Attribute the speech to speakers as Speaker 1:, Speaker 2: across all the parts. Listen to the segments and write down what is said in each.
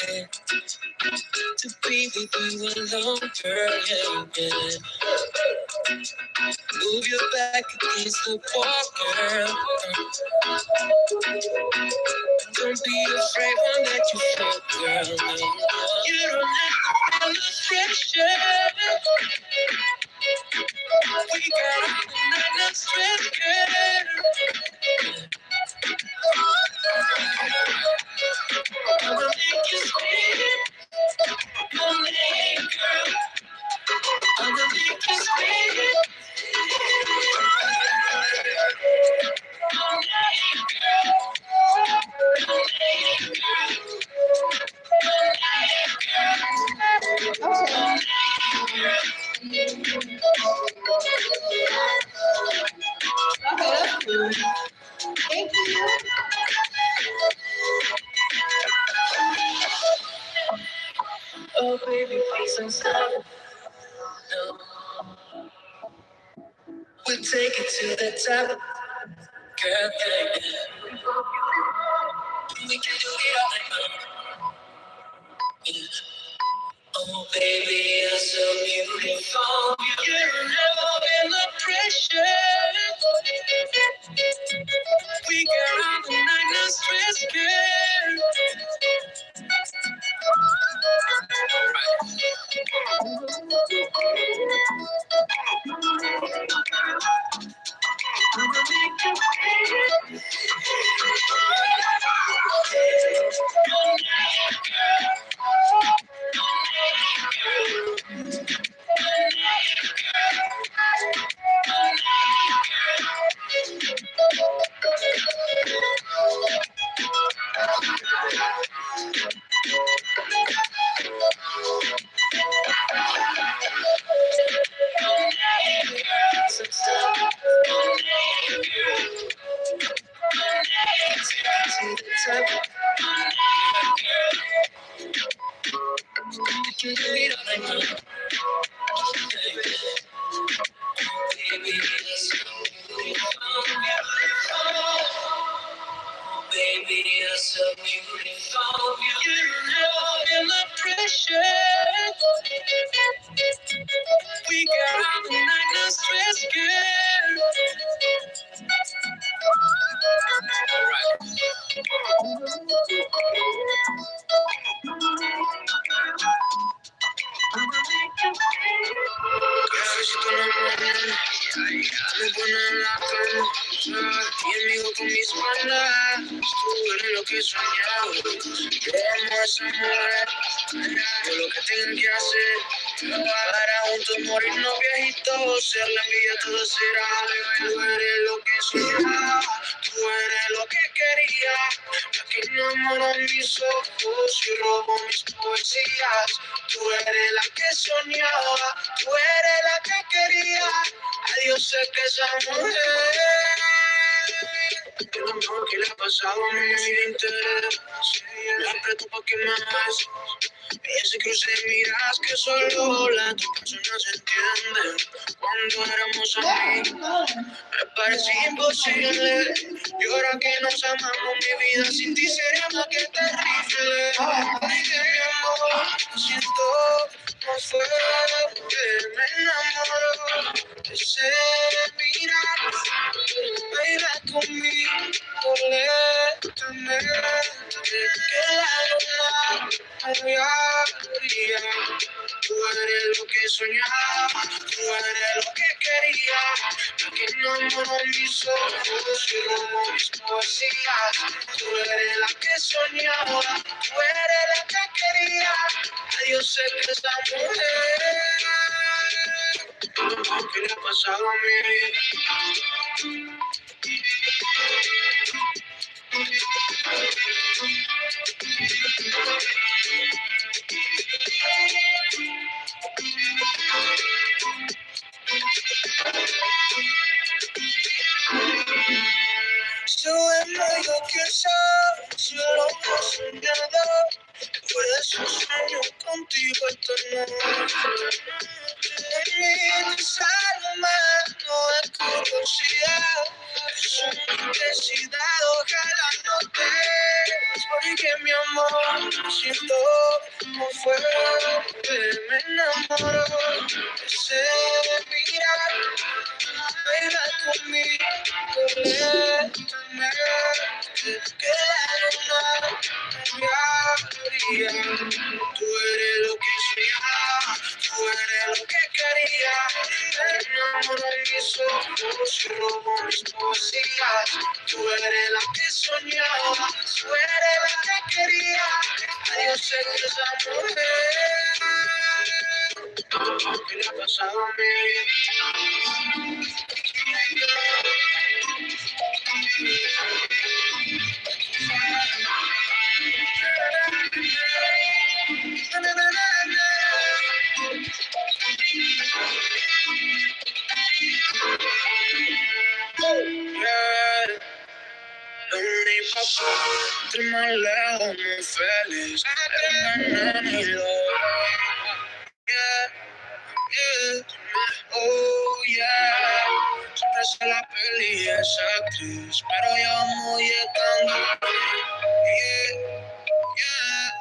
Speaker 1: To be with you alone, girl, yeah, yeah. Move your back against the wall, girl. Don't be afraid, won't let you fall, girl. You don't have to feel the pressure. We got all the night, no stress, girl. I'ma make you scream, I'ma make you girl. I'ma make you scream. Thank you. Oh, baby, please don't stop. No, we'll take it to the top, girl. Yeah, yeah. We can do it all night long. Yeah. Oh, baby, you're so beautiful. You're never in the pressure. We got all the night, no stress, girl. Baby, you're so beautiful. You're never in the pressure. We got all the night, no stress, girl. Cafecito en la mañana, me pone en la cama, y amigo con mis panas. Tú eres lo que he soñado. Yo amo a esa mujer. Yo lo que tengo que hacer para juntos morirnos viejitos. Ser la envidia todo será. Tú eres lo que soñaba. Tú eres lo que quería. La que enamoró mis ojos y robó mis poesías. Tú eres la que soñaba. Tú eres la que quería. Adiós sé que esa mujer es lo mejor que le ha pasado a mi vida entera. La aprieto pa' que más. Ella se cruce y miras que solo la tu caso no se entiende. Cuando éramos amigos me parecía imposible. Y ahora que nos amamos, mi vida sin ti sería más que terrible. Dije mi amor, lo siento, no fue que me enamoró. Ese mirar, baila conmigo lentamente. Que la luna había brillado. Tú eres lo que soñaba, tú eres lo que quería. La que enamoró mis ojos y robó mis poesías. Tú eres la que soñaba, tú eres la que quería. Adiós sé que esa mujer lo mejor que le ha pasado a mi vida. Sabemos lo que sabes, yo lo he soñado. Por eso sueño contigo esta noche. En mi desarma no hay curiosidad. su necesidad, ojalá no te es porque mi amor siento como fuerte, me enamoro de ese mirar, baila conmigo lentamente, que la luna me brilla. Tú eres lo que soñaba, tú eres lo que quería. Te enamoro en mis ojos y robo mis poesías. Tú eres la que soñaba, tú eres la que quería. Ay, yo sé que esa mujer, ¿qué le ha pasado a mí? Yeah. Mi papá, entre más lejos, más feliz. Era una y lo yeah, yeah, oh yeah. Siempre se la peli esa actriz, pero yo muy estando, yeah, yeah.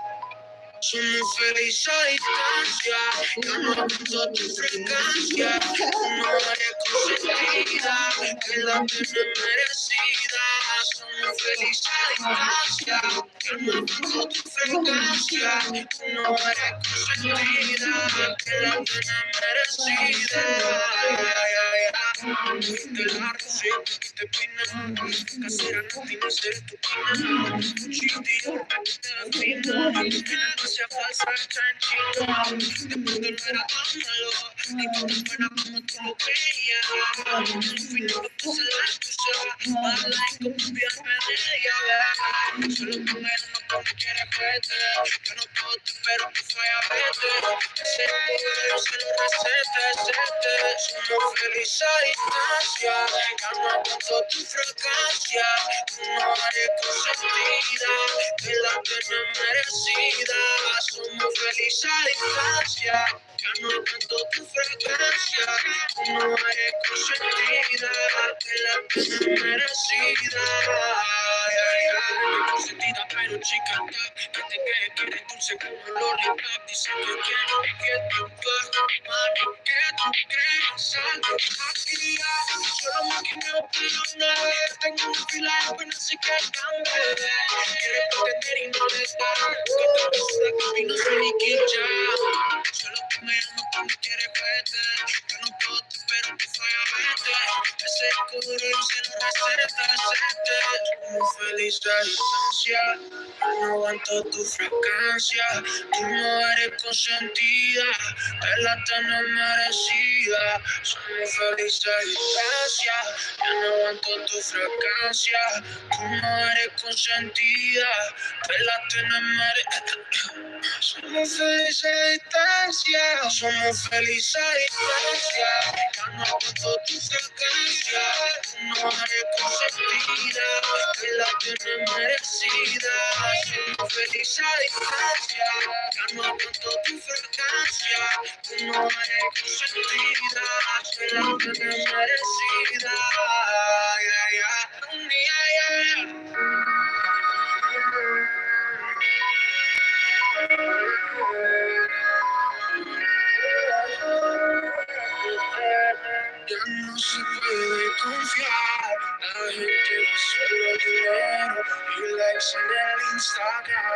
Speaker 1: Somos felices a distancia, yo no aguanto tu frecuencia, tú no eres consentida, que la pena merecida. Somos felices a distancia, yo no aguanto tu frecuencia, tú no eres consentida, que la pena merecida. De la receta que te pina, casera no tiene ser tu pina, chiquitilla, te fina, sea falsa, tranquila. Después de no era tan malo, ni tan buena como tú lo creías. Al fin no puse la excusa, mala y como bien solo con él no como quiere verte. Yo no puedo te pero tú fue a verte. Ese yo se lo recete. Somos felices a distancia, ya no aguanto tu fragancia. Tú no eres consentida, que la pena merecida. Somos felices a distancia, ya no aguanto tu fragancia. Tú no eres consentida, que la pena merecida. Consentida pero chica, que te quede dulce como lollipop. Dice que quiere que tú mami, que tú crees algo aquí. Solo maquineo pero una vez tengo una fila de buenas y que cambie. Quiere pretender y no le da, que te gusta que mi no soy ni quilla. Solo que me amo cuando quiere verte. Yo no puedo te pero tú fue a verte. Ese culo yo se lo receta. Somos felices a distancia, yo no aguanto tu frecuencia. Tú no eres consentida, te la tenés merecida. Somos felices a distancia, yo no aguanto tu frecuencia. Tú no eres consentida, te la tenés merecida. Somos felices a distancia, somos felices a distancia. Ya no aguanto tu frecuencia, tú no eres consentida, que la tienes merecida. Somos felices a distancia, ya no aguanto tu frecuencia, tú no eres consentida, que la tienes merecida. Ya no se puede confiar, la gente ve solo dinero y likes en el Instagram.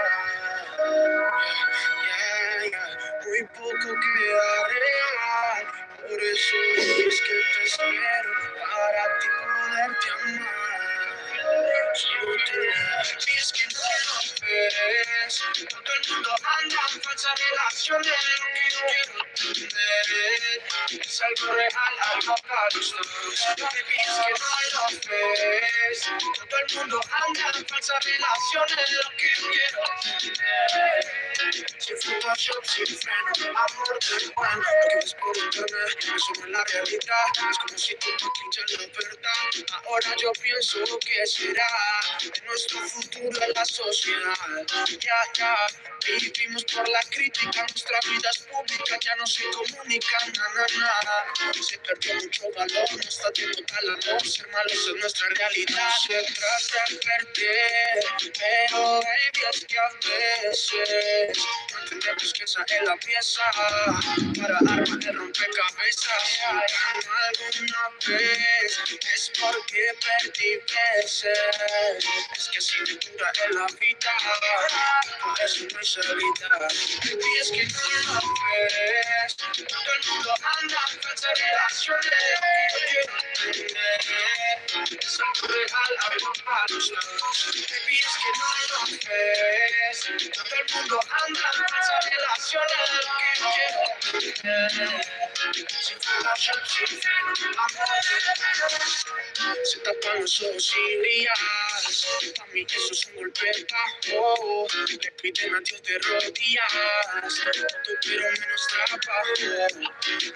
Speaker 1: Muy poco queda real, por eso es que te espero para ti poderte amar. Solo te digo, si es que no lo ves, todo el mundo anda en falsas relaciones, lo que yo quiero tener es algo real, algo para los dos. Baby, es que no lo ves, todo el mundo anda en falsas relaciones, lo que yo quiero tener Sin Photoshop, sin freno, amor del bueno. Lo que ves por internet, eso no es la realidad. Es como si tú maquillas la verdad. Ahora yo pienso que será de nuestro futuro en la sociedad. Ya, vivimos por la crítica, nuestra vida es pública, ya no se comunica, nada. Se perdió mucho valor, no está tiempo tal amor, ser malos es nuestra realidad. Se trata de perder, pero baby, es que a veces no entendemos que esa es la pieza para armar el rompecabezas. Alguna vez es porque perdí veces, es que si me dura en la vida, por eso no hay salida. Baby, es que no lo ves, todo el mundo anda en falsas relaciones. Yo quiero entender, es algo real, algo para los dos. Baby, es que no lo ves, todo el mundo anda en falsas relaciones. Yo quiero entender, sin Photoshop, sin freno, amor. Se tapan los ojos y brillas, para mí eso es un golpe bajo. Le piden a Dios de rodillas, todo pero menos trabajo.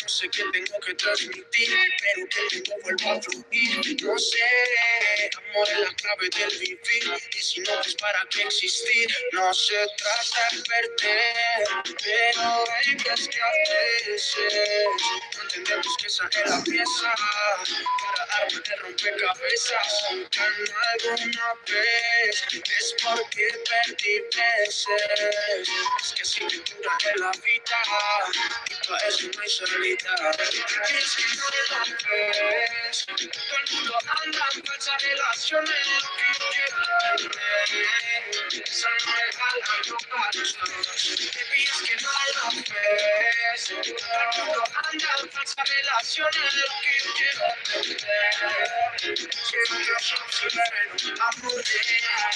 Speaker 1: No sé qué tengo que transmitir, pero que el mundo vuelva a fluir. No sé, amor es la clave del vivir, y si no es para qué existir. No se trata de perder, pero hay días que a veces no entendemos que esa es la pieza para armar el rompecabezas. Alguna vez es porque perdí veces, es que si me dura en la vida y para eso no hay salida. Es que no lo ves, todo el mundo anda en falsas relaciones. Lo que yo quiero entender es algo real, algo para los dos. Baby, es que no lo ves, todo el mundo anda en falsas relaciones. Lo que yo quiero entender es Photoshop, sin freno, amor real.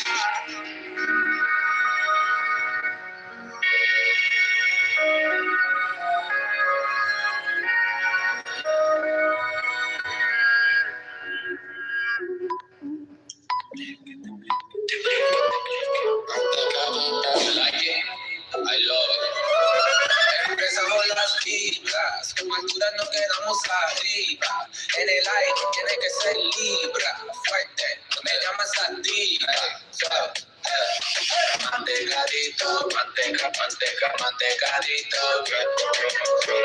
Speaker 2: I love it. Empezamos las vibras, con altura nos quedamos arriba. En el aire tiene que ser libra, fuerte, no me llamas activa. Mantecadito, manteca, manteca, mantecadito.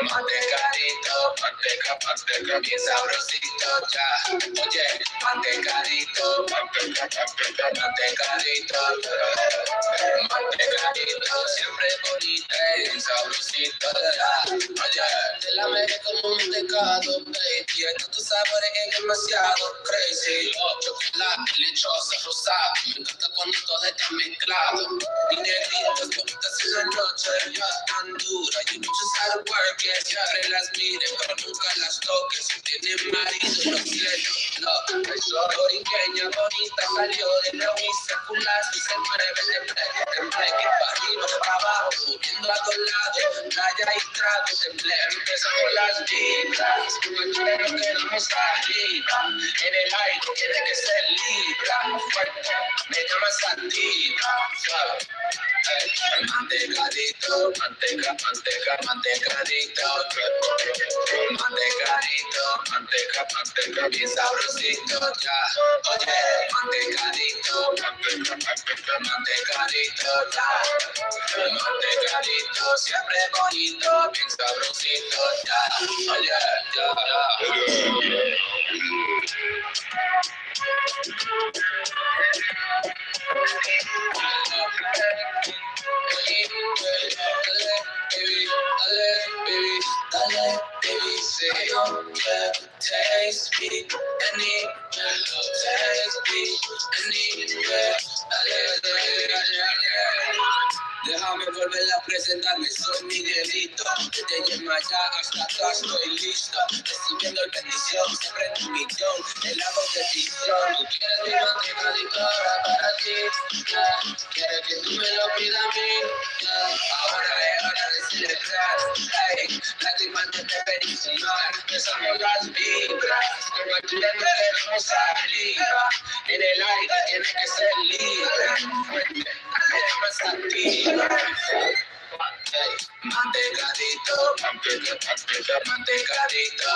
Speaker 2: Mantecadito, manteca, manteca, bien sabrosito ya. Oye, mantecadito, manteca, manteca, mantecadito. Mantecadito, siempre bonita y sabrosito ya. Oye, te la metes como un mantecado, baby. Estos tus sabores es demasiado crazy. Chocolate, lechosa, rosado. Me encanta cuando todo está mezclado. Mi negrita es bonita en la noche, ya tan dura. Y muchos how to work it. Siempre las miren, pero nunca las toques. Si tienen marido, no quiero. No, eso boriqueña bonita salió de la circular y se mueve de break, para arriba, para abajo, moviendo a todos lados. Raya y trago, temblé, empezamos las vibras. Como el chero que nos arriba. En el aire tiene que ser libra. Fuerte, me llamas activa, suave. Mantecadito, manteca, manteca, mantecadito. Mantecadito, manteca, manteca, bien sabrosito ya. Oye, mantecadito, manteca, manteca, mantecadito ya. Mantecadito, siempre bonito, bien sabrosito ya. Oye, ya. Dale, baby, say you can taste me, I need taste me, I need dale. Déjame volver a presentarme, soy Miguelito. Desde Yemaya hasta acá estoy listo. Recibiendo el bendición, siempre en un millón. El hago petición. Tú quieres mi mantecadito ahora para ti. Quieres que tú me lo pidas a mí. Ahora es hora de celebrar. Hey, lágrimas de felicidad. Empezamos las vibras. Como el tren no queremos arriba. En el aire tiene que ser libre. Me llamas activa. Mantecadito, mantecadito, mantecadito,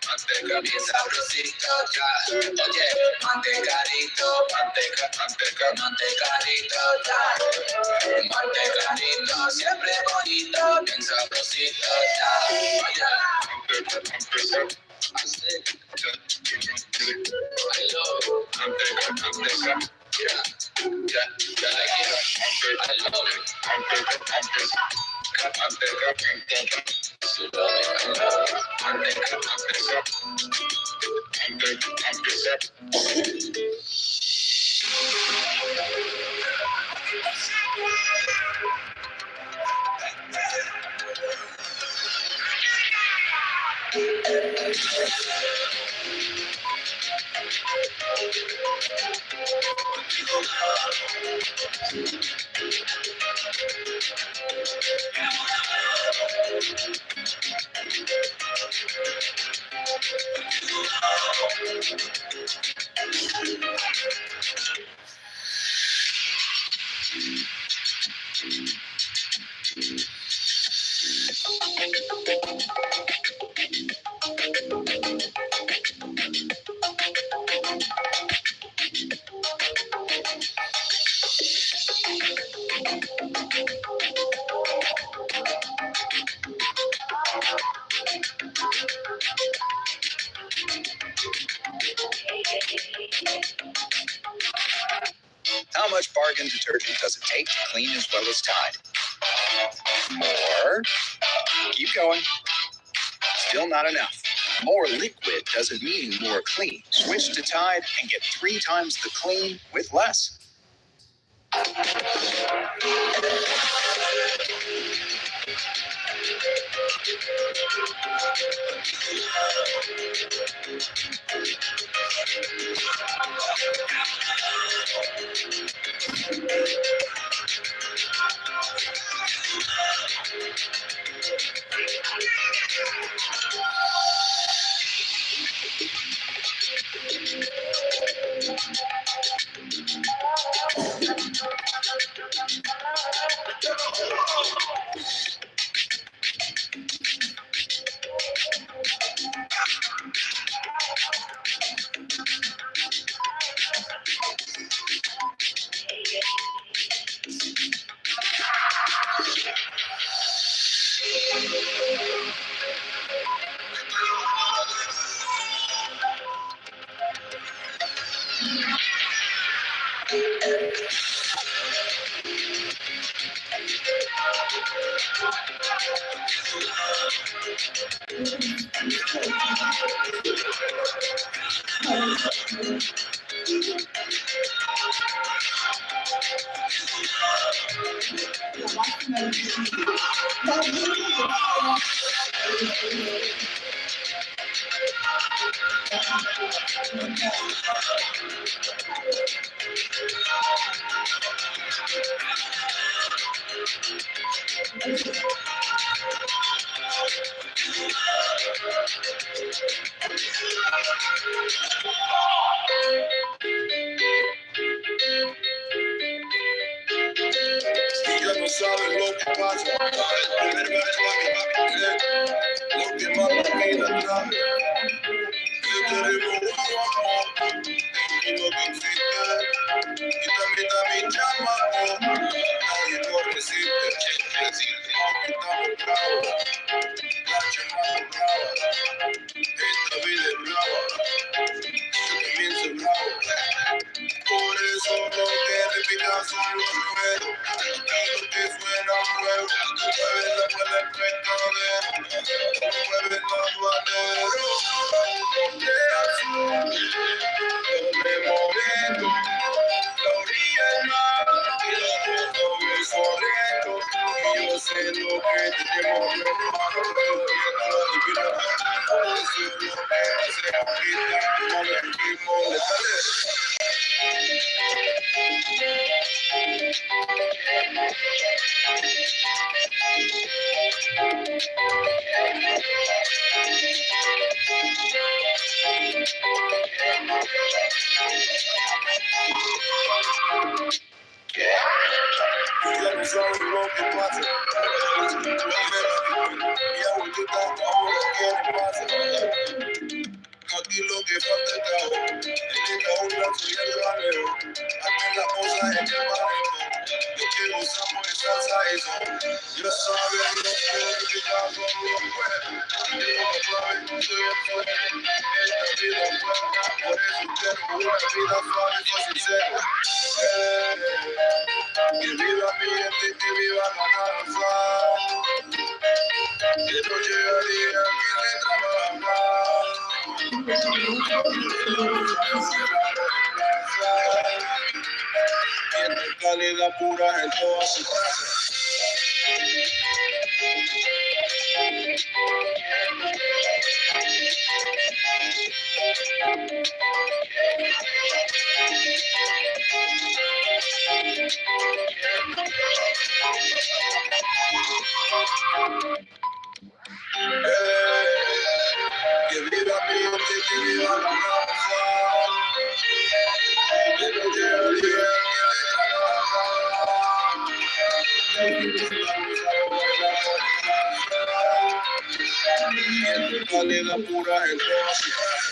Speaker 2: manteca bien sabrosito, ya. Oye, mantecadito, mantecadito, ya. Mantecadito, siempre bonito, bien sabrosito, ya. Oye, I love manteca, yeah, yeah, yeah, like it. I love it.
Speaker 1: How much bargain detergent does it take to clean as well as Tide? More. Keep going. Still not enough. More liquid doesn't mean more clean. Switch to Tide and get 3 times the clean with less. sabes lo que pasa. Y abuelita ahora quiere pasa. Aquí lo que falta es caos. En esta onda soy el galero. Aquí la cosa es que manejo. De que usamos esa salsa. Ya sabes lo que te da con los jueves. Yo no sabes, no soy el fuerte. Esta vida es buena, por eso quiero una vida suave y sincera. Que viva mi gente y que viva la naranja. Que no llegaría aquí de trabajar. Tiene calidad pura en toda su raza. Que viva mi gente, que viva la raza. Que no llegaría aquí de trabajar. Calidad pura en toda su raza.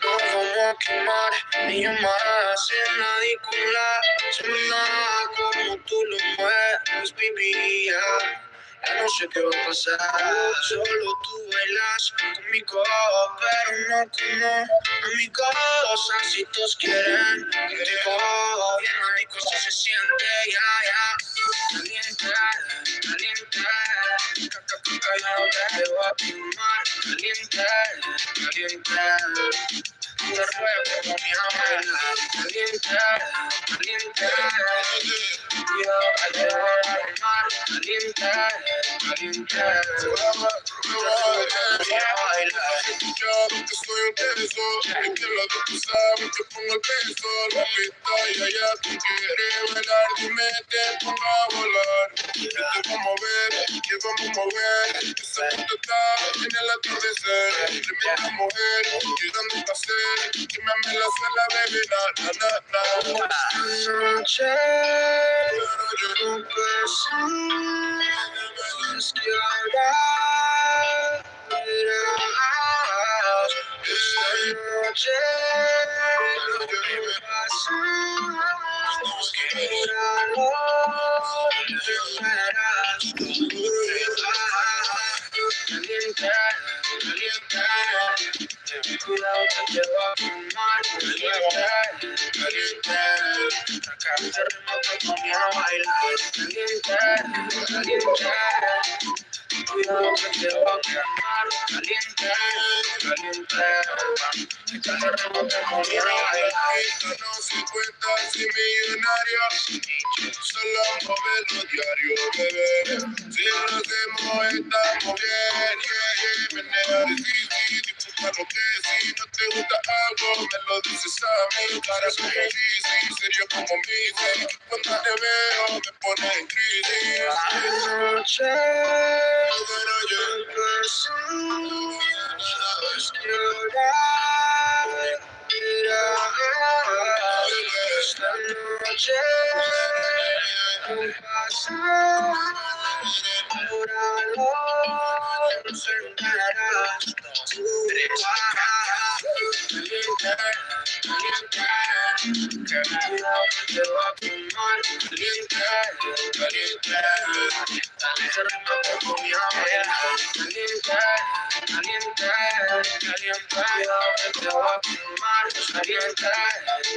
Speaker 1: No como quemar, ni más en la discola. Sola como tú lo mueves, baby. Ya no sé qué va a pasar. Solo tú bailas conmigo, pero no como amigos. Así todos quieren contigo. Bien rico se siente, ya. Caliente, caliente. Callado te voy a quemar. Caliente, caliente. Te ruego con mi abuela. Caliente, caliente. Cuidado que te voy a quemar. Caliente, caliente. Que soy un teso, es que lo que tú sabes te pongo el peso. La pista y allá tú quieres bailar, dime te pongo a volar. Yo te voy a mover, que vamos a mover. Esa puta está en el atardecer. Tremenda mujer, ¿qué dónde va a ser? Que me ame la suela, baby, na. Esta noche, yo no pensé, es que ahora verás. Esta noche, yo no pasé, que verás. Caliente, caliente. Cuidado que te va a quemar. Caliente, caliente. Acá te remoto con mi a bailar. Caliente, caliente. Cuidado que te va a quemar. Caliente, caliente. Acá te remoto con mi a bailar. Esto no se cuenta sin millonario. Solo moverlo diario, bebé. Si lo hacemos estamos bien, menea difícil, disfruta lo que si no te gusta algo, me lo dices a mí, cara como easy, serio como Missy, cuando te veo me pones en crisis. Anoche, pero yo empecé, sabes que ahora esta noche pasa, ahora lo encenderás. Caliente, caliente, que cuidado que te va a quemar. Caliente, caliente, te remoto con mi abuela. Caliente, caliente, caliente, cuidado que te va a quemar. Caliente,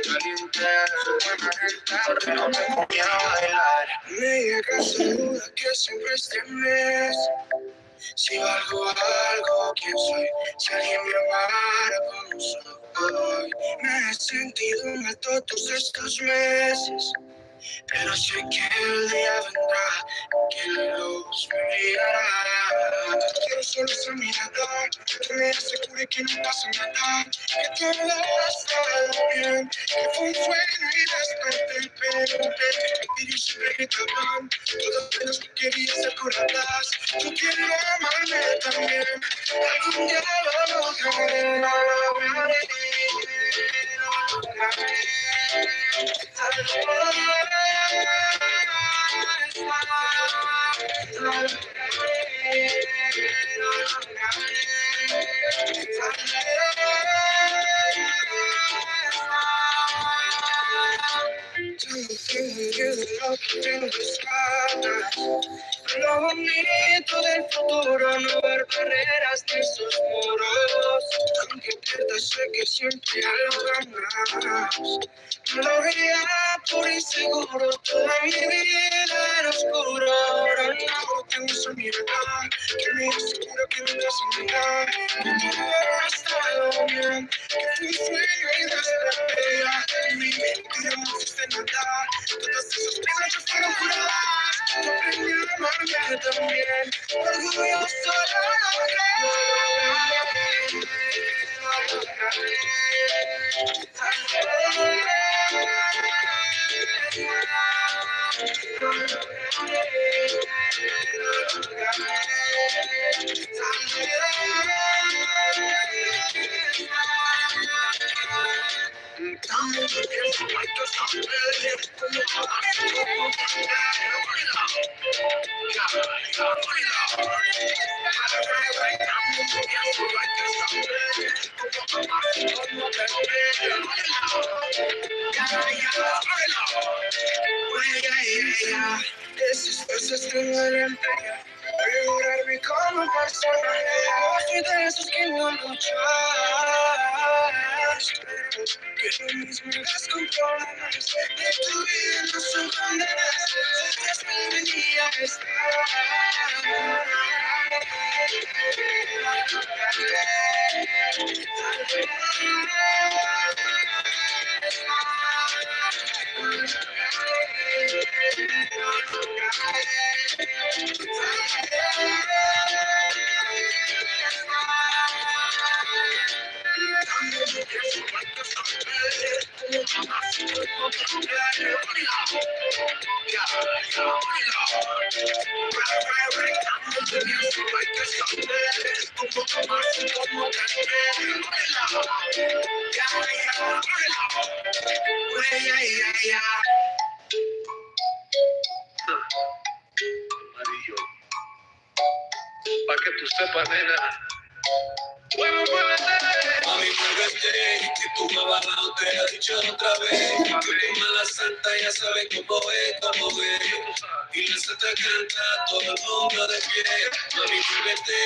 Speaker 1: caliente, buena gente, te remoto con mi bailar. Me llega esa duda que siempre temes. Si valgo algo, ¿quién soy? Si alguien me amara como soy. Me he sentido mal todos estos meses, pero sé que el día vendrá que que la luz me brillará. Quiero solo esa mirada que me asegure que no pasa nada, que todo está bien, que fue un sueño y desperté, pero me pidió siempre que te aman. Todas las que querías recordarlas, tú quieres amarme también. Algún día lo lograré, lo lograré, lo lograré. Lo bonito del futuro, no ver barreras ni sus muros. Aunque pierdas, sé que siempre algo ganas. No lo veía por inseguro, toda mi vida era oscuro. Ahora no tengo esa mirada que me asegura que no pasa nada, que todo ha estado bien, que fue un sueño y desperté en mi mente no existe nada. Todas esas cosas ya fueron curadas. Yo aprendí a amarme también. Orgulloso esas cosas que duelen, asegurarme como persona. No soy de esos que no luchas, que lo mismo las controlas. De tu vida no son condenas, es mi día Amarillo, pa' que tú sepas, nena. Mami, muévete, que tu babalao te ha dicho otra vez. Que tu mala santa ya sabe cómo es. Y la santa canta todo el mundo de pie. Mami, muévete,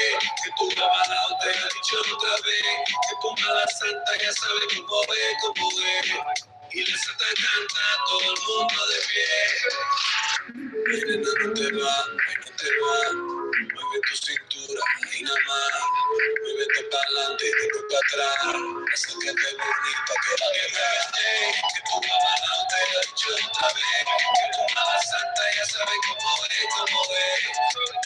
Speaker 1: que tu babalao te ha dicho otra vez. Que tu mala santa ya sabe cómo es. Y la santa canta todo el mundo de pie. Nena, no te va, no te va. Mueve tu cintura, ahí nada más. Muévete para adelante, después para atrás. Acércate bonita, que nadie me vete. Que tu mamá no te lo ha dicho otra vez. Que tu mamá santa ya sabe cómo es.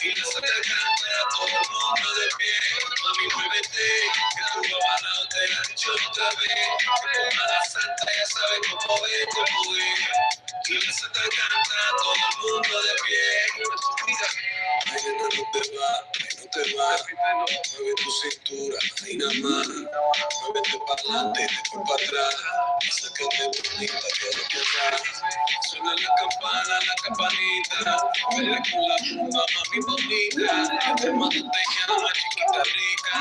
Speaker 1: Y la santa canta a todo el mundo de pie. Mami, muévete, que tu mamá no te lo ha dicho otra vez. Que tu mamá santa ya sabe cómo es. Y la santa canta a todo el mundo de pie. Ay, nena, no te va, no te va. Mueve tu cintura, ahí nada más. Muévete para adelante, después para atrás. Sácate bonita, que lo que da. Suena la campana, la campanita. Baila con la rumba, mami bonita. Que te mando te llama, chiquita rica.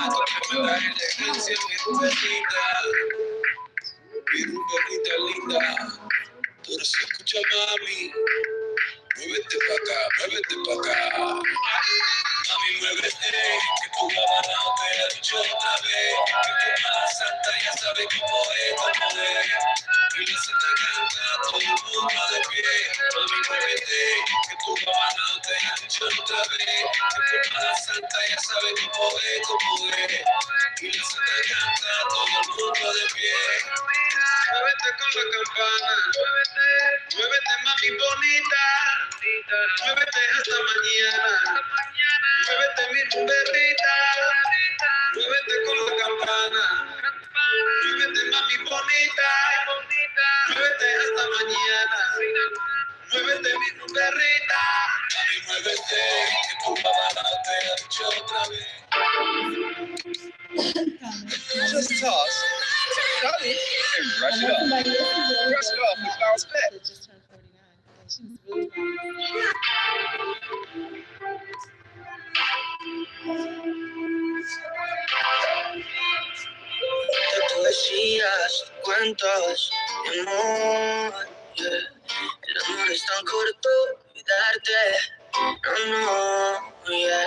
Speaker 1: Que me da elegancia, mi rubenita. Mi rubenita linda. Por eso escucha, mami. Muévete pa' acá. Mami, muévete, que tu mamá no te ha dicho otra vez. Que tu mala santa ya sabe cómo es. Y la santa canta todo el mundo de pie. Mami, muévete, que tu mamá no te ha dicho otra vez. Que tu mala santa ya sabe cómo es. Y la santa canta todo el mundo de pie. Muévete con la campana, muévete mami bonita, muévete hasta mañana. Muévete mi rumberita, muévete con la campana. Muévete mami bonita, muévete hasta mañana. Muévete mi rumberita, mami muévete, que tu mamá te ha dicho otra vez. Just toss. Cutty and brush it off. Brush it off with Bounce Back.
Speaker 3: Just turned 49. And she was really
Speaker 1: De poesías, cuentos, de amor, yeah. El amor es tan corto, olvidarte, no, yeah.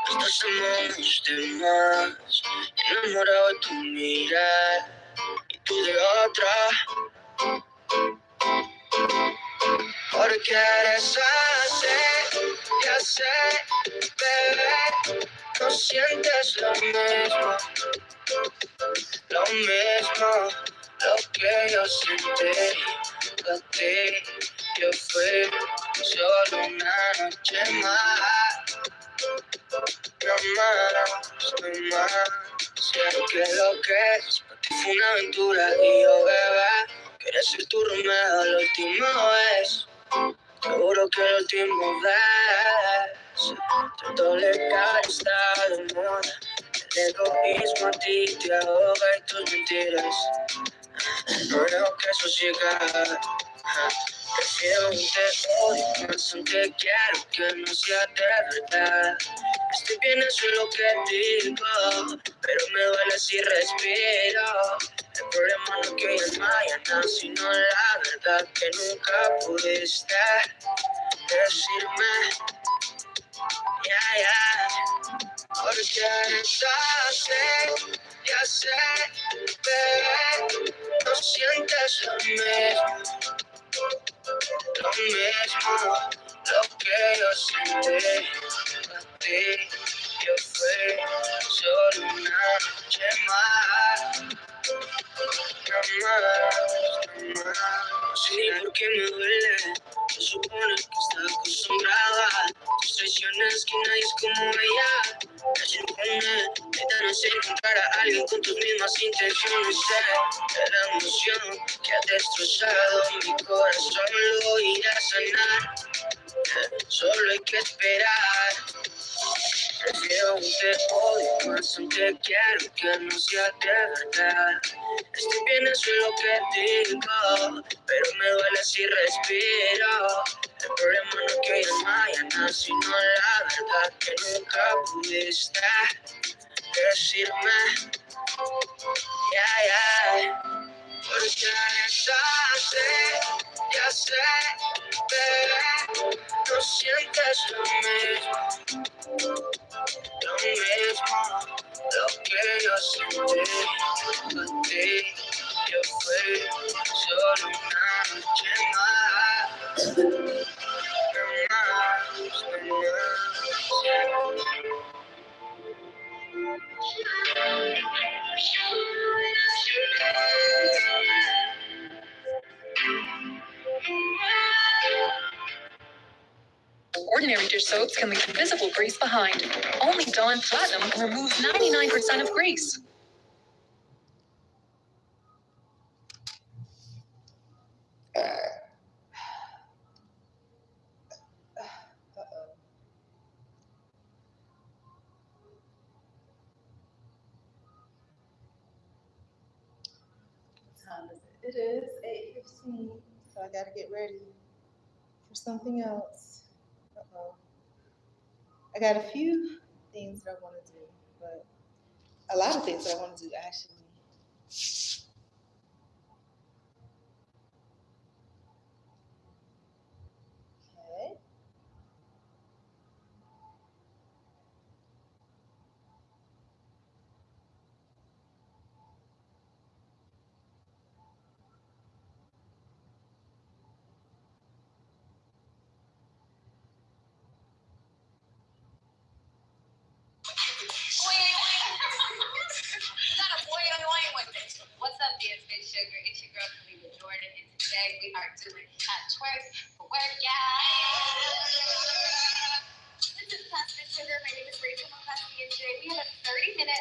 Speaker 1: Los dos amamos de más, enamorado de tu mirar y tú de otra. Porque eres así, ya sé, bebé, no sientes lo mismo, lo que yo sentí por ti. Yo fui solo una noche más, no más. Sé que lo que es, para ti fue una aventura y yo, bebé, quería ser tu Romeo la última vez. Seguro que el último vez trato de estar de moda. El egoísmo a ti te ahoga y tus mentiras no dejo que eso siga. Prefiero un te odio más aunque quiero que no sea de verdad. Estoy bien, eso es lo que digo, pero me duele si respiro. El problema no es que hoy es mañana, sino la verdad que nunca pudiste decirme. Porque eres así, ya sé, bebé, no sientes lo mismo, lo que yo sentí por ti. Yo fui solo una noche más, no más. Sí, porque me duele, se supone que está acostumbrada a tus traiciones, que nadie es como ella. Se supone que te no sé encontrar a alguien con tus mismas intenciones. Sé de la emoción que ha destrozado mi corazón, lo iré a sanar, solo hay que esperar. Prefiero un te odio más aunque quiero que no sea de verdad. Estoy bien, eso es lo que digo, pero me duele si respiro. El problema no es que hoy es mañana, sino la verdad que nunca pudiste decirme. Porque eres así, ya sé, bebé, no sientes lo mismo, lo que yo sentí por ti. Yo fui solo una noche más, no
Speaker 4: Ordinary dish soaps can leave invisible grease behind. Only Dawn Platinum removes 99% of grease.
Speaker 3: time is it? It is 8:15, so I gotta get ready for something else. I got a few things that I want to do, but a lot of things that I want to do actually. Okay.
Speaker 4: What's up, dear Fit Sugar? It's your girl, Kalina Jordan, and today we are doing a twerk for workout.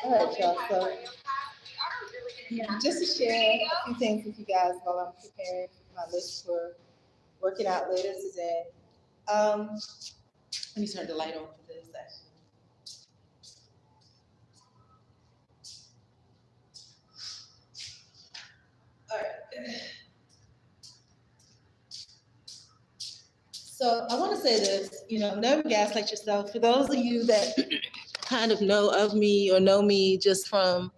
Speaker 3: All right, y'all. So just to share a few things with you guys while I'm preparing my list for working out later today. Let me turn the light on for this session. All right. So I want to say this, never gaslight yourself. For those of you that kind of know of me or know me just from,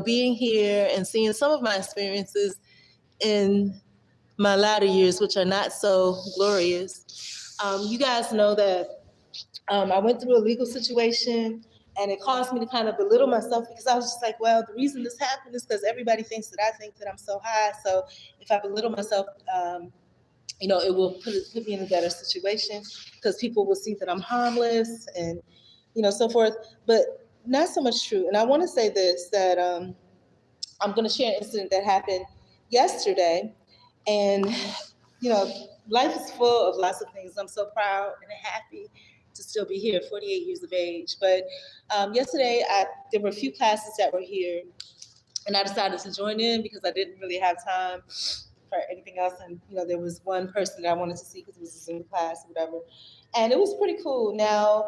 Speaker 3: being here and seeing some of my experiences in my latter years, which are not so glorious. You guys know that I went through a legal situation and it caused me to kind of belittle myself because I was just like, well, the reason this happened is because everybody thinks that I think that I'm so high. So if I belittle myself, it will put me in a better situation because people will see that I'm harmless and, so forth. But not so much true. And I want to say this, that I'm going to share an incident that happened yesterday. And, life is full of lots of things. I'm so proud and happy to still be here, 48 years of age. But yesterday, there were a few classes that were here, and I decided to join in because I didn't really have time for anything else. And, there was one person that I wanted to see because it was a Zoom class or whatever. And it was pretty cool. Now,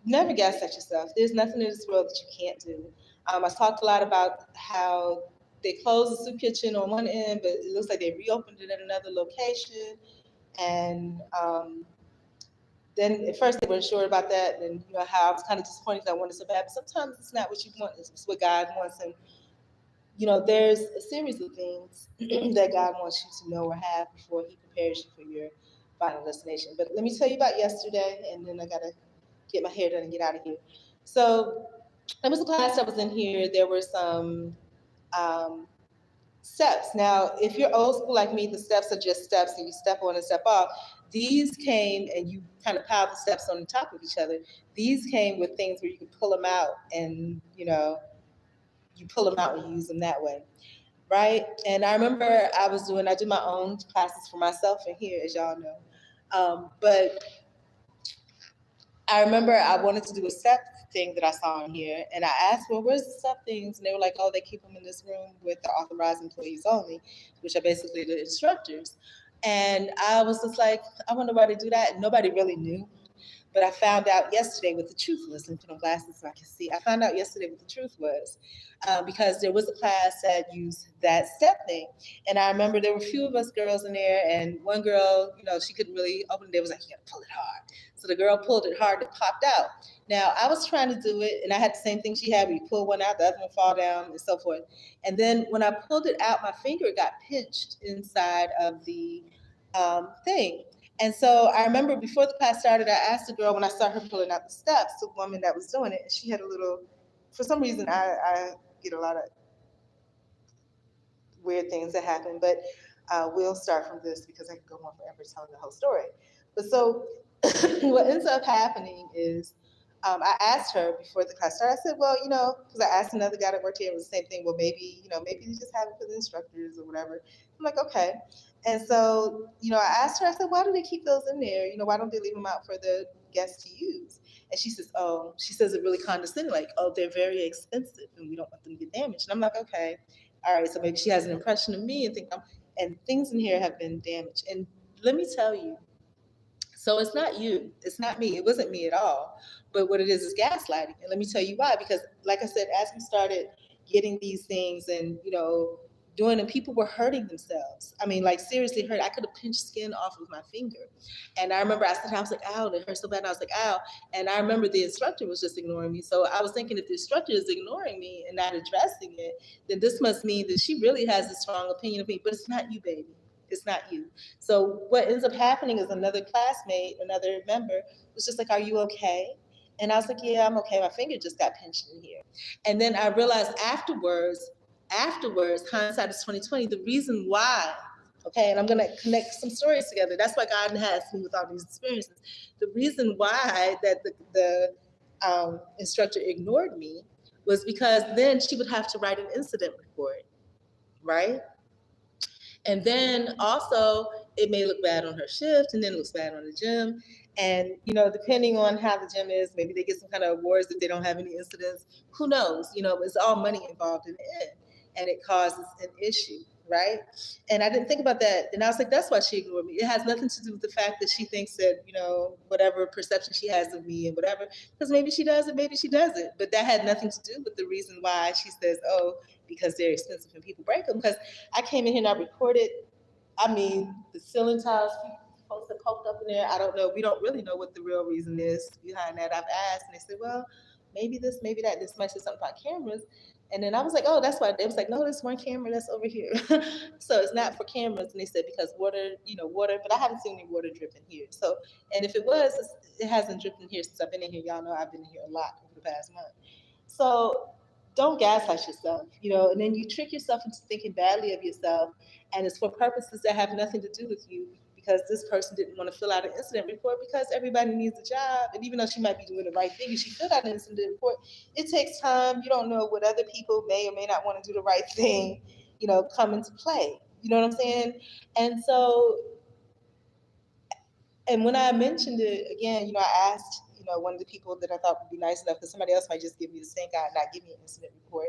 Speaker 3: never gaslight yourself. There's nothing in this world that you can't do. I talked a lot about how they closed the soup kitchen on one end, but it looks like they reopened it at another location. And then at first they weren't sure about that. And how I was kind of disappointed because I wanted so bad. But sometimes it's not what you want, it's what God wants. And there's a series of things that God wants you to know or have before he prepares you for your final destination. But let me tell you about yesterday, and then I got to get my hair done and get out of here. So there was a class that was in here. There were some steps. Now, if you're old school like me, the steps are just steps and you step on and step off. These came and you kind of pile the steps on top of each other. These came with things where you could pull them out and, you pull them out and you use them that way, right? And I remember I do my own classes for myself in here, as y'all know. But I remember I wanted to do a step thing that I saw in here, and I asked, well, where's the step things? And they were like, oh, they keep them in this room with the authorized employees only, which are basically the instructors. And I was just like, I wonder why they do that. And nobody really knew. But I found out yesterday what the truth was. And put on glasses so I can see. I found out yesterday what the truth was because there was a class that used that step thing. And I remember there were a few of us girls in there, and one girl, she couldn't really open it. They was like, you got to pull it hard. So the girl pulled it hard, it popped out. Now, I was trying to do it, and I had the same thing she had, where you pull one out, the other one fall down, and so forth. And then when I pulled it out, my finger got pinched inside of the thing. And so I remember before the class started, I asked the girl when I saw her pulling out the steps, the woman that was doing it, and she had a little, for some reason, I get a lot of weird things that happen, but we'll start from this because I can go on forever telling the whole story. But so what ends up happening is I asked her before the class started, I said, well, because I asked another guy that worked here, it was the same thing. Well, maybe you just have it for the instructors or whatever. I'm like, okay. And so, I asked her, I said, why do they keep those in there? Why don't they leave them out for the guests to use? And she says it really condescending, like, oh, they're very expensive and we don't want them to get damaged. And I'm like, okay, all right. So maybe she has an impression of me and things in here have been damaged. And let me tell you, so it's not you, it's not me, it wasn't me at all. But what it is gaslighting. And let me tell you why, because like I said, as we started getting these things and, doing them, people were hurting themselves. I mean, like seriously hurt. I could have pinched skin off of my finger. And I remember I was like, ow, it hurt so bad. And I was like, ow. And I remember the instructor was just ignoring me. So I was thinking, if the instructor is ignoring me and not addressing it, then this must mean that she really has a strong opinion of me. But it's not you, baby. It's not you. So what ends up happening is another classmate, another member, was just like, are you okay? And I was like, yeah, I'm okay. My finger just got pinched in here. And then I realized afterwards, hindsight is 2020, the reason why, okay, and I'm going to connect some stories together. That's why God has me with all these experiences. The reason why that the instructor ignored me was because then she would have to write an incident report, right? And then also it may look bad on her shift, and then it looks bad on the gym. And depending on how the gym is, maybe they get some kind of awards if they don't have any incidents. Who knows? It's all money involved in the end, and it causes an issue, right? And I didn't think about that, and I was like, that's why she ignored me. It has nothing to do with the fact that she thinks that whatever perception she has of me and whatever, because maybe she does and maybe she doesn't. But that had nothing to do with the reason why she says, oh, because they're expensive and people break them. Because I came in here and I recorded. I mean, the ceiling tiles, folks that poked up in there. I don't know. We don't really know what the real reason is behind that. I've asked, and they said, well, maybe this, maybe that. This might say something about cameras. And then I was like, oh, that's why. They was like, no, there's one camera that's over here. So it's not for cameras. And they said because water, water. But I haven't seen any water dripping here. So, and if it was, it hasn't dripped in here since I've been in here. Y'all know I've been in here a lot over the past month. So don't gaslight yourself, and then you trick yourself into thinking badly of yourself, and it's for purposes that have nothing to do with you, because this person didn't want to fill out an incident report because everybody needs a job. And even though she might be doing the right thing and she filled out an incident report, it takes time. You don't know what other people may or may not want to do the right thing, come into play. You know what I'm saying? And so, and when I mentioned it again, I asked, one of the people that I thought would be nice enough, because somebody else might just give me the stink eye and not give me an incident report.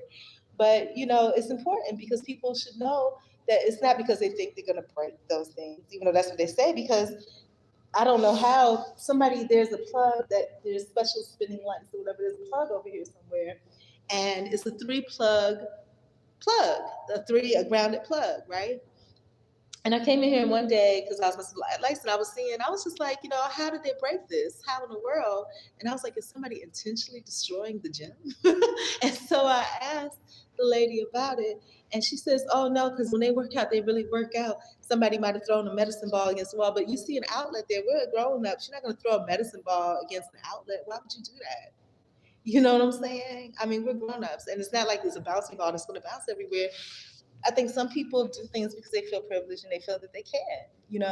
Speaker 3: But, it's important because people should know that it's not because they think they're going to break those things, even though that's what they say, because I don't know how there's a plug that there's special spinning lights or whatever. There's a plug over here somewhere. And it's a 3-plug plug, a grounded plug, right? And I came in here one day because I was supposed to lights, and I was just like, how did they break this? How in the world? And I was like, is somebody intentionally destroying the gym? And so I asked the lady about it, and she says, oh no, because when they work out, they really work out. Somebody might have thrown a medicine ball against the wall, but you see an outlet there. We're grown up. You're not going to throw a medicine ball against an outlet. Why would you do that? You know what I'm saying? I mean, we're grown ups, and it's not like there's a bouncing ball that's going to bounce everywhere. I think some people do things because they feel privileged and they feel that they can.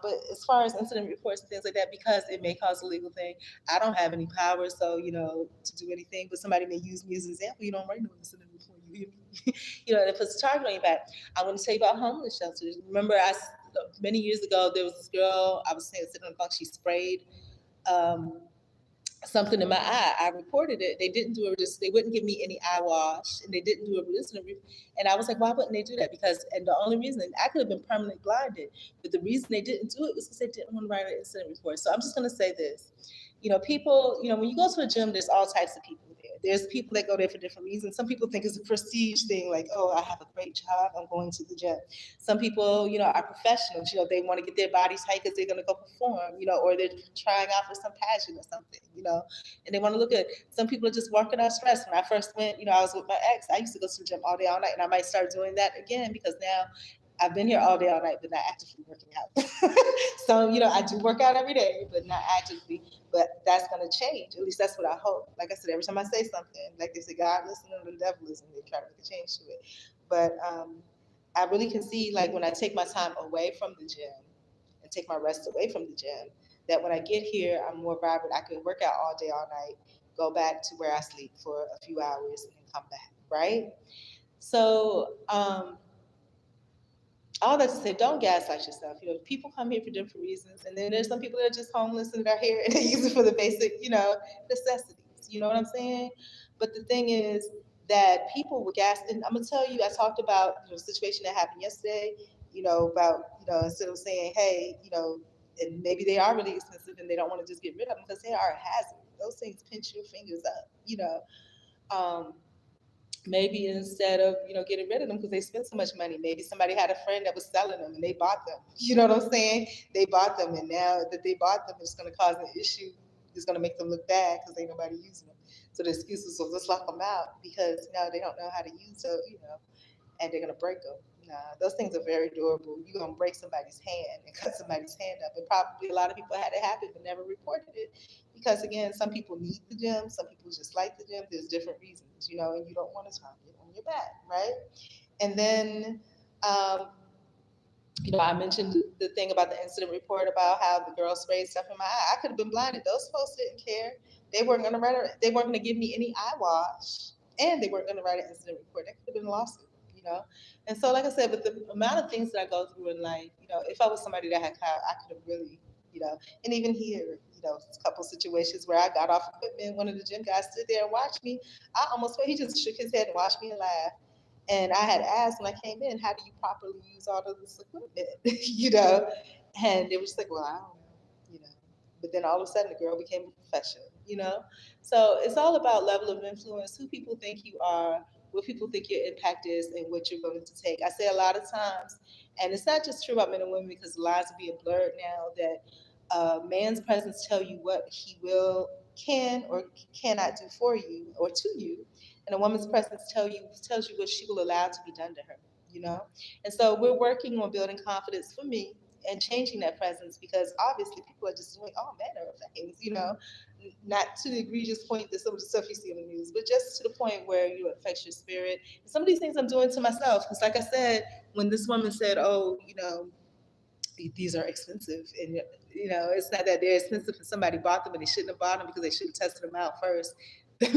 Speaker 3: But as far as incident reports and things like that, because it may cause a legal thing, I don't have any power, so, to do anything. But somebody may use me as an example. You don't write no incident report, you hear me? And if it's a charge on your back. I want to tell you about homeless shelters. Remember, many years ago, there was this girl, I was saying, sitting on the block, she sprayed something in my eye. I reported it. They didn't do they wouldn't give me any eye wash, and they didn't do a incident report. And I was like, why wouldn't they do that? And the only reason, I could have been permanently blinded, but the reason they didn't do it was because they didn't want to write an incident report. So I'm just going to say this. People, when you go to a gym, there's all types of people there. There's people that go there for different reasons. Some people think it's a prestige thing, like, oh, I have a great job, I'm going to the gym. Some people, are professionals. They want to get their bodies tight because they're going to go perform, or they're trying out for some pageant or something, and they want to look good. Some people are just working out stress. When I first went, I was with my ex. I used to go to the gym all day, all night, and I might start doing that again because now I've been here all day, all night, but not actively working out. So, I do work out every day, but not actively. But that's going to change. At least that's what I hope. Like I said, every time I say something, like they say, God listening and the devil listening, they try to make a change to it. But I really can see, like, when I take my time away from the gym and take my rest away from the gym, that when I get here, I'm more vibrant. I can work out all day, all night, go back to where I sleep for a few hours, and then come back, right? So, all that to say, don't gaslight yourself. People come here for different reasons, and then there's some people that are just homeless and they're here and they use it for the basic, necessities. You know what I'm saying? But the thing is that people with gas, and I'm gonna tell you, I talked about the situation that happened yesterday. About instead of saying, hey, and maybe they are really expensive and they don't want to just get rid of them because they are a hazard. Those things pinch your fingers up. Maybe instead of, getting rid of them because they spent so much money, maybe somebody had a friend that was selling them and they bought them. You know what I'm saying? They bought them, and now that they bought them, it's going to cause an issue. It's going to make them look bad because ain't nobody using them. So the excuses will just lock them out because now they don't know how to use them, and they're going to break them. Nah, those things are very durable. You're going to break somebody's hand and cut somebody's hand up. And probably a lot of people had it happen but never reported it because, again, some people need the gym. Some people just like the gym. There's different reasons, and you don't want to target on your back, right? And then, I mentioned the thing about the incident report about how the girl sprayed stuff in my eye. I could have been blinded. Those folks didn't care. They weren't going to give me any eye wash, and they weren't going to write an incident report. That could have been a lawsuit. you know. And so, like I said, with the amount of things that I go through in life, you know, if I was somebody that had clout, I could have really, you know, and even here, you know, a couple situations where I got off equipment, one of the gym guys stood there and watched me. I almost, he just shook his head and watched me and laughed. And I had asked when I came in, how do you properly use all of this equipment, you know? And it was just like, well, I don't know, you know. But then all of a sudden, the girl became a professional, you know? So it's all about level of influence, who people think you are, what people think your impact is, and what you're going to take. I say a lot of times, and it's not just true about men and women because the lines are being blurred now, that a man's presence tell you what he will, can, or cannot do for you or to you, and a woman's presence tells you what she will allow to be done to her, you know. And so we're working on building confidence for me and changing that presence because obviously people are just doing all manner of things, you know, not to the egregious point that some of the stuff you see on the news, but just to the point where you affects your spirit. And some of these things I'm doing to myself because, like I said, when this woman said, "Oh, you know, these are expensive," and you know, it's not that they're expensive and somebody bought them and they shouldn't have bought them because they should have tested them out first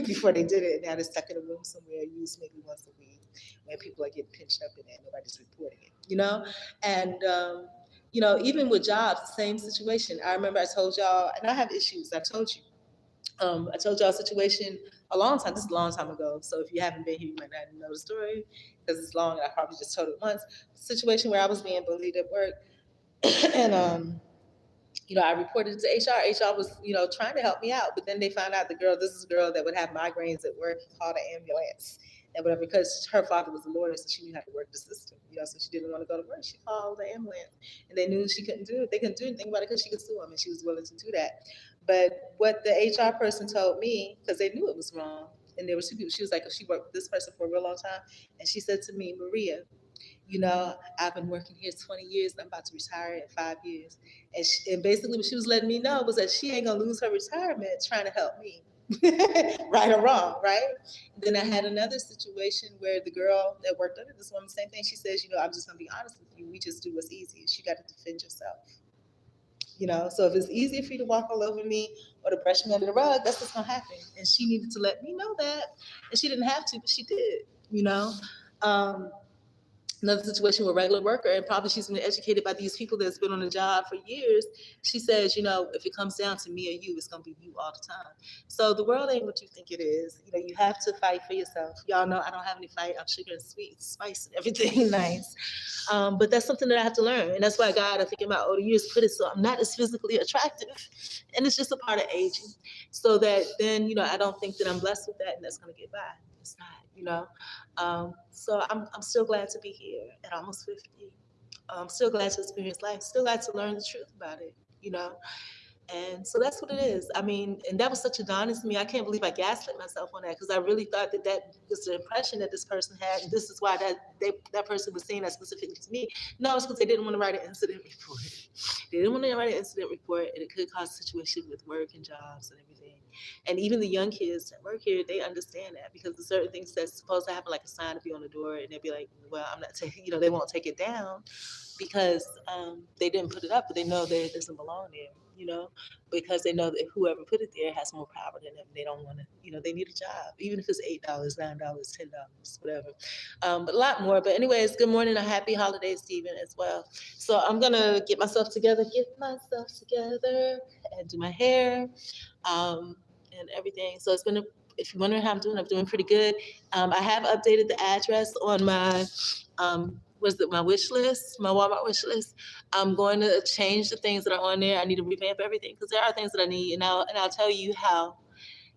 Speaker 3: before they did it. And now they're stuck in a room somewhere used maybe once a week when people are getting pinched up in it and nobody's reporting it, you know. And you know, even with jobs, the same situation. I remember I told y'all, and I have issues. I told y'all a situation a long time. This is a long time ago. So if you haven't been here, you might not know the story because it's long. And I probably just told it once. Situation where I was being bullied at work, and you know, I reported it to HR. HR was, you know, trying to help me out, but then they found out this is a girl that would have migraines at work, called an ambulance and whatever, because her father was a lawyer, so she knew how to work the system, you know, so she didn't want to go to work. She called the ambulance, and they knew she couldn't do it. They couldn't do anything about it because she could sue them, and she was willing to do that. But what the HR person told me, because they knew it was wrong, and there were two people, she was like, she worked with this person for a real long time, and she said to me, Maria, you know, I've been working here 20 years and I'm about to retire in 5 years. And basically what she was letting me know was that she ain't gonna lose her retirement trying to help me. Right or wrong, right? And then I had another situation where the girl that worked under this woman, same thing. She says, you know, I'm just gonna be honest with you. We just do what's easiest. You got to defend yourself. You know, so if it's easier for you to walk all over me or to brush me under the rug, that's what's gonna happen. And she needed to let me know that, and she didn't have to, but she did. You know, um, another situation with a regular worker, and probably she's been educated by these people that's been on the job for years. She says, you know, if it comes down to me or you, it's gonna be you all the time. So the world ain't what you think it is. You know, you have to fight for yourself. Y'all know I don't have any fight. I'm sugar and sweet, spice and everything nice. But that's something that I have to learn, and that's why God, I think in my older years, put it so I'm not as physically attractive, and it's just a part of aging. So that then, you know, I don't think that I'm blessed with that, and that's gonna get by. It's not, you know. So I'm still glad to be here at almost 50. I'm still glad to experience life, still glad to learn the truth about it, you know. And so that's what it is. I mean, and that was such a dawn to me. I can't believe I gaslit myself on that because I really thought that was the impression that this person had. And this is why that person was saying that specifically to me. No, it's because they didn't want to write an incident report. They didn't want to write an incident report, and it could cause a situation with work and jobs and everything. And even the young kids that work here, they understand that because there's certain things that's supposed to happen, like a sign to be on the door, and they'll be like, well, I'm not taking, you know, they won't take it down because they didn't put it up, but they know that it doesn't belong there, you know, because they know that whoever put it there has more power than them. They don't want to, you know, they need a job, even if it's $8, $9, $10, whatever, but a lot more. But anyways, good morning, a happy holiday, Stephen, as well. So I'm gonna get myself together, and do my hair, and everything. So it's been if you're wondering how I'm doing pretty good. I have updated the address on my my wish list, my Walmart wish list. I'm going to change the things that are on there. I need to revamp everything because there are things that I need, and I'll tell you how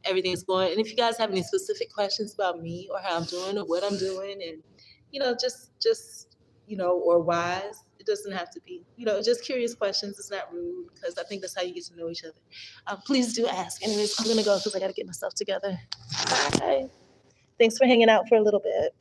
Speaker 3: everything's going. And if you guys have any specific questions about me or how I'm doing or what I'm doing, and you know, just you know, or whys, it doesn't have to be, you know, just curious questions. It's not rude because I think that's how you get to know each other. Please do ask. Anyways, I'm gonna go because I got to get myself together. Bye. Thanks for hanging out for a little bit.